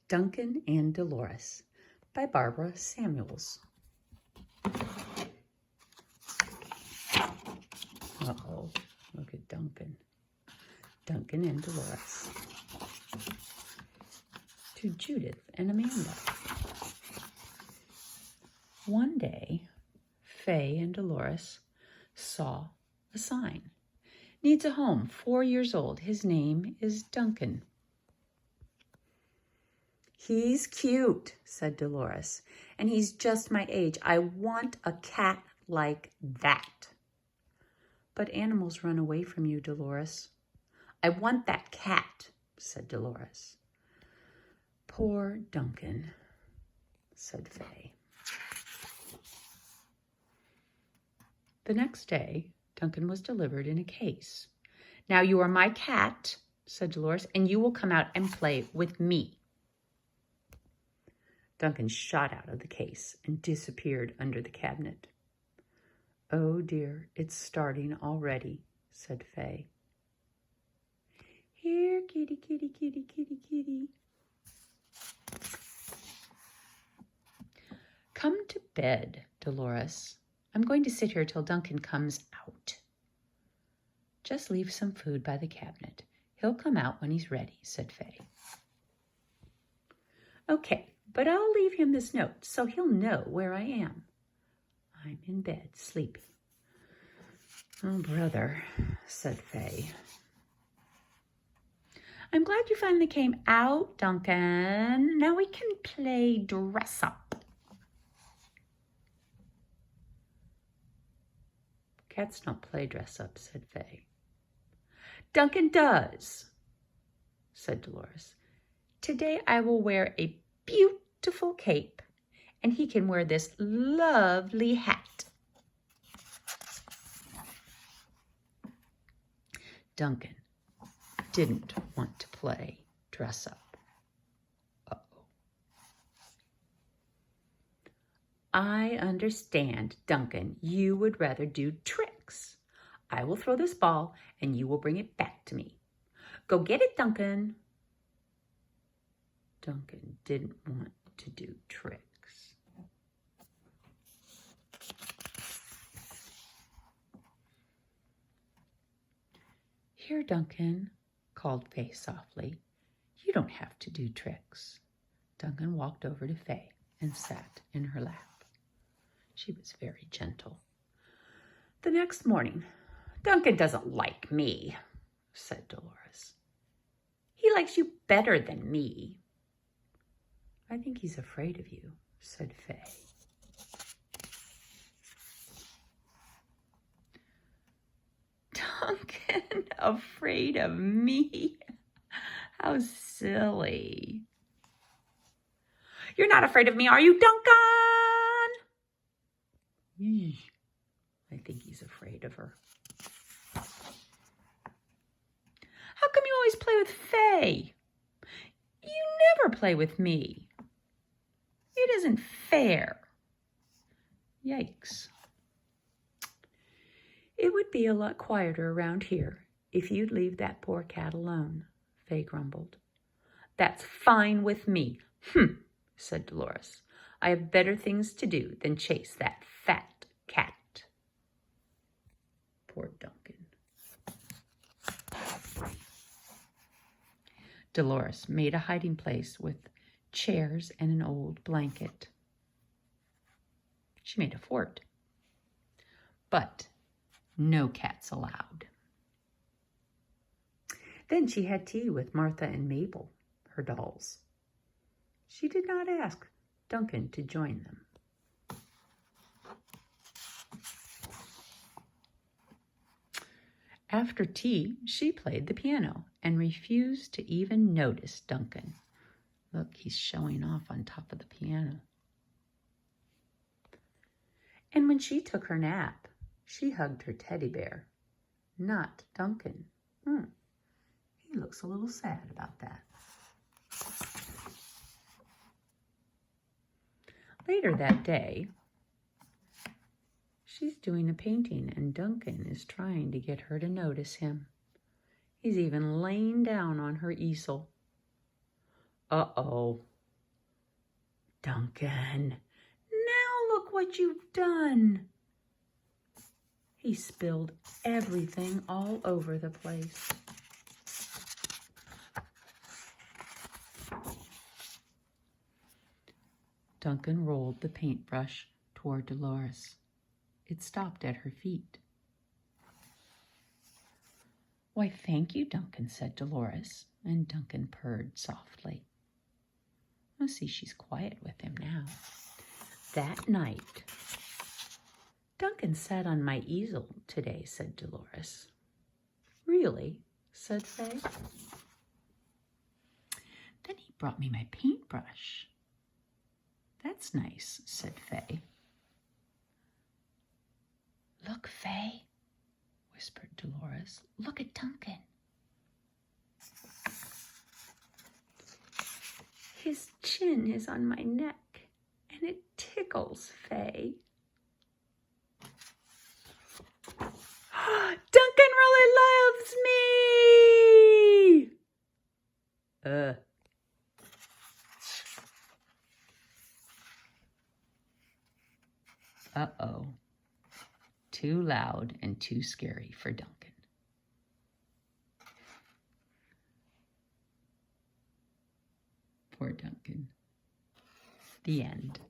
Duncan and Dolores by Barbara Samuels. Uh-oh, look at Duncan. Duncan and Dolores. To Judith and Amanda. One day, Faye and Dolores saw a sign. Needs a home, 4 years old. His name is Duncan. He's cute, said Dolores, and he's just my age. I want a cat like that. But animals run away from you, Dolores. I want that cat, said Dolores. Poor Duncan, said Faye. The next day, Duncan was delivered in a case. Now you are my cat, said Dolores, and you will come out and play with me. Duncan shot out of the case and disappeared under the cabinet. Oh dear, it's starting already, said Faye. Here, kitty, kitty, kitty, kitty, kitty. Come to bed, Dolores. I'm going to sit here till Duncan comes out. Just leave some food by the cabinet. He'll come out when he's ready, said Faye. Okay, but I'll leave him this note so he'll know where I am. I'm in bed, sleeping. Oh, brother, said Faye. I'm glad you finally came out, Duncan. Now we can play dress up. Cats don't play dress up, said Faye. Duncan does, said Dolores. Today I will wear a beautiful cape, and he can wear this lovely hat. Duncan didn't want to play dress up. Uh-oh. I understand, Duncan. You would rather do tricks. I will throw this ball, and you will bring it back to me. Go get it, Duncan. Duncan didn't want to do tricks. Here, Duncan, called Faye softly. You don't have to do tricks. Duncan walked over to Faye and sat in her lap. She was very gentle. The next morning, Duncan doesn't like me, said Dolores. He likes you better than me. I think he's afraid of you, said Faye. Duncan, afraid of me? How silly. You're not afraid of me, are you, Duncan? I think he's afraid of her. How come you always play with Faye? You never play with me. It isn't fair. Yikes. It would be a lot quieter around here if you'd leave that poor cat alone, Faye grumbled. That's fine with me. Said Dolores. I have better things to do than chase that fat cat. Poor Duncan. Dolores made a hiding place with chairs and an old blanket. She made a fort. But no cats allowed. Then she had tea with Martha and Mabel, her dolls. She did not ask Duncan to join them. After tea, she played the piano and refused to even notice Duncan. Look, he's showing off on top of the piano. And when she took her nap, she hugged her teddy bear, not Duncan. He looks a little sad about that. Later that day, she's doing a painting and Duncan is trying to get her to notice him. He's even laying down on her easel. Uh-oh, Duncan, now look what you've done. He spilled everything all over the place. Duncan rolled the paintbrush toward Dolores. It stopped at her feet. Why, thank you, Duncan, said Dolores, and Duncan purred softly. Oh, see, she's quiet with him now. That night, Duncan sat on my easel today, said Dolores. Really? Said Fay. Then he brought me my paintbrush. That's nice, said Fay. Look, Fay, whispered Dolores. Look at Duncan. His chin is on my neck, and it tickles, Fay. Duncan really loves me! Uh-oh. Too loud and too scary for Duncan. Poor Duncan. The end.